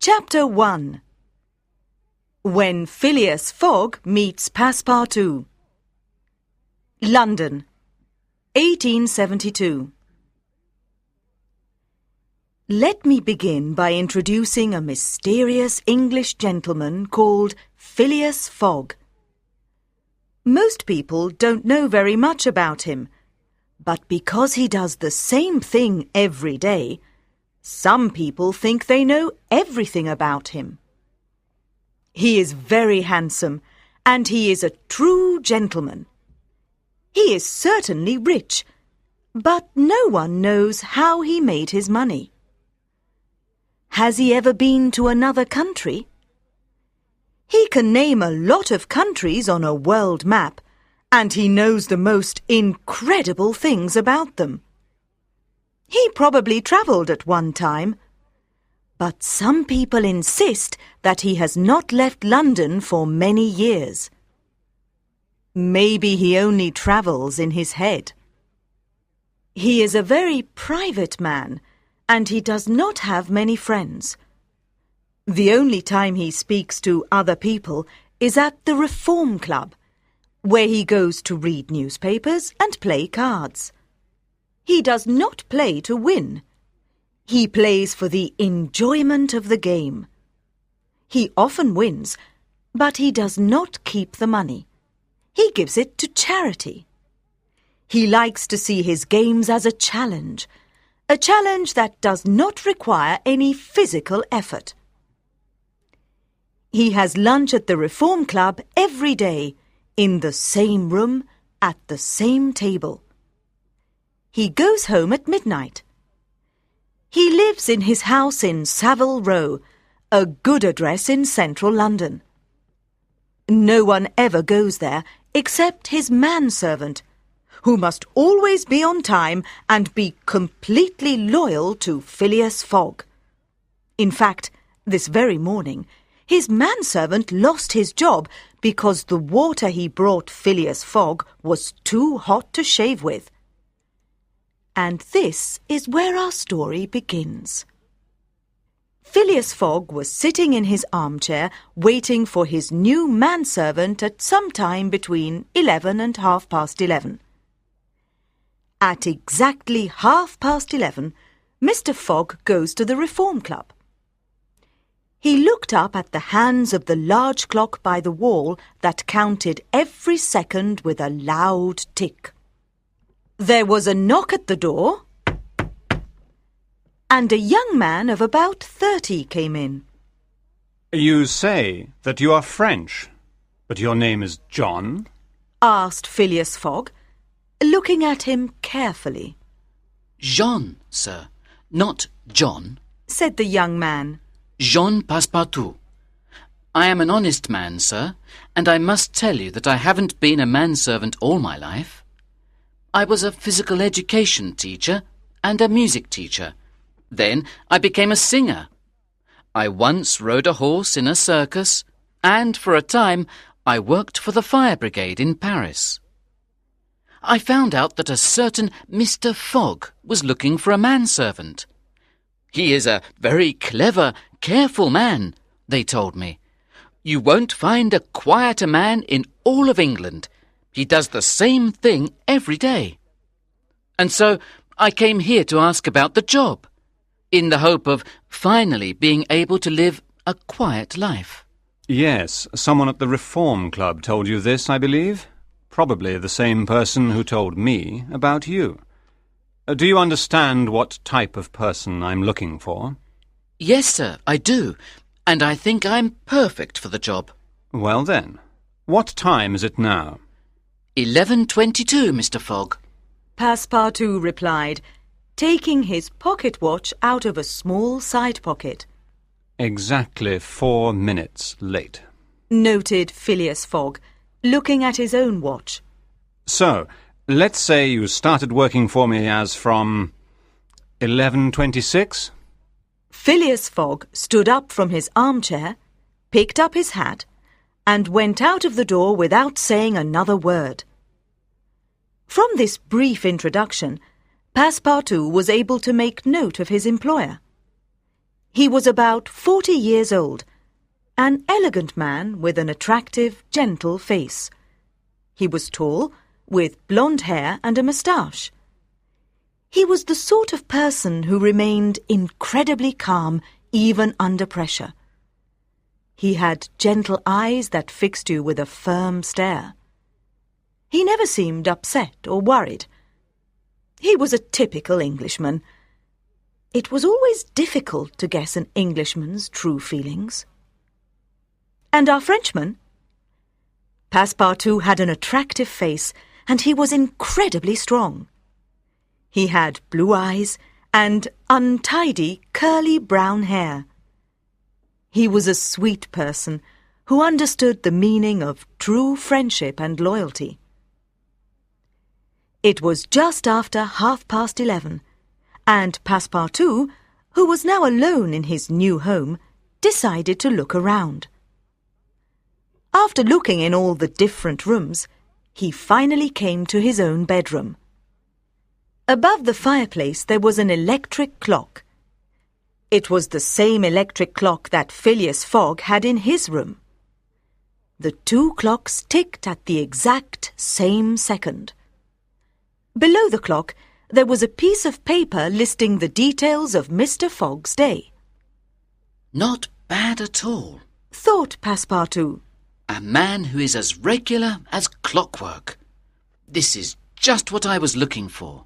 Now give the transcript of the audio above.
Chapter 1. When Phileas Fogg Meets Passepartout. London, 1872. Let me begin by introducing a mysterious English gentleman called Phileas Fogg. Most people don't know very much about him, but because he does the same thing every day, some people think they know everything about him. He is very handsome, and he is a true gentleman. He is certainly rich, but no one knows how he made his money. Has he ever been to another country? He can name a lot of countries on a world map, and he knows the most incredible things about them. He probably travelled at one time, but some people insist that he has not left London for many years. Maybe he only travels in his head. He is a very private man, and he does not have many friends. The only time he speaks to other people is at the Reform Club, where he goes to read newspapers and play cards. He does not play to win. He plays for the enjoyment of the game. He often wins, but he does not keep the money. He gives it to charity. He likes to see his games as a challenge that does not require any physical effort. He has lunch at the Reform Club every day, in the same room, at the same table. He goes home at midnight. He lives in his house in Savile Row, a good address in central London. No one ever goes there except his manservant, who must always be on time and be completely loyal to Phileas Fogg. In fact, this very morning, his manservant lost his job because the water he brought Phileas Fogg was too hot to shave with. And this is where our story begins. Phileas Fogg was sitting in his armchair waiting for his new manservant at some time between 11 and 11:30. At exactly 11:30, Mr. Fogg goes to the Reform Club. He looked up at the hands of the large clock by the wall that counted every second with a loud tick. There was a knock at the door, and a young man of about 30 came in. "You say that you are French, but your name is John?" asked Phileas Fogg, looking at him carefully. "Jean, sir, not John," said the young man. "Jean Passepartout. I am an honest man, sir, and I must tell you that I haven't been a manservant all my life. I was a physical education teacher and a music teacher. Then I became a singer. I once rode a horse in a circus, and for a time I worked for the fire brigade in Paris. I found out that a certain Mr. Fogg was looking for a manservant. He is a very clever, careful man, they told me. You won't find a quieter man in all of England. He does the same thing every day. And so I came here to ask about the job, in the hope of finally being able to live a quiet life." Yes, someone at the Reform Club told you this, I believe. Probably the same person who told me about you. Do you understand what type of person I'm looking for? "Yes, sir, I do, and I think I'm perfect for the job." Well then, what time is it now? 11:22, Mr. Fogg. Passepartout replied, taking his pocket watch out of a small side pocket. Exactly 4 minutes late, noted Phileas Fogg, looking at his own watch. So, let's say you started working for me as from 11:26? Phileas Fogg stood up from his armchair, picked up his hat, and went out of the door without saying another word. From this brief introduction, Passepartout was able to make note of his employer. He was about 40 years old, an elegant man with an attractive, gentle face. He was tall, with blonde hair and a moustache. He was the sort of person who remained incredibly calm even under pressure. He had gentle eyes that fixed you with a firm stare. He never seemed upset or worried. He was a typical Englishman. It was always difficult to guess an Englishman's true feelings. And our Frenchman? Passepartout had an attractive face, and he was incredibly strong. He had blue eyes and untidy, curly brown hair. He was a sweet person who understood the meaning of true friendship and loyalty. It was just after 11:30, and Passepartout, who was now alone in his new home, decided to look around. After looking in all the different rooms, he finally came to his own bedroom. Above the fireplace there was an electric clock. It was the same electric clock that Phileas Fogg had in his room. The two clocks ticked at the exact same second. Below the clock there was a piece of paper listing the details of Mr. Fogg's day. Not bad at all, thought Passepartout. A man who is as regular as clockwork. This is just what I was looking for.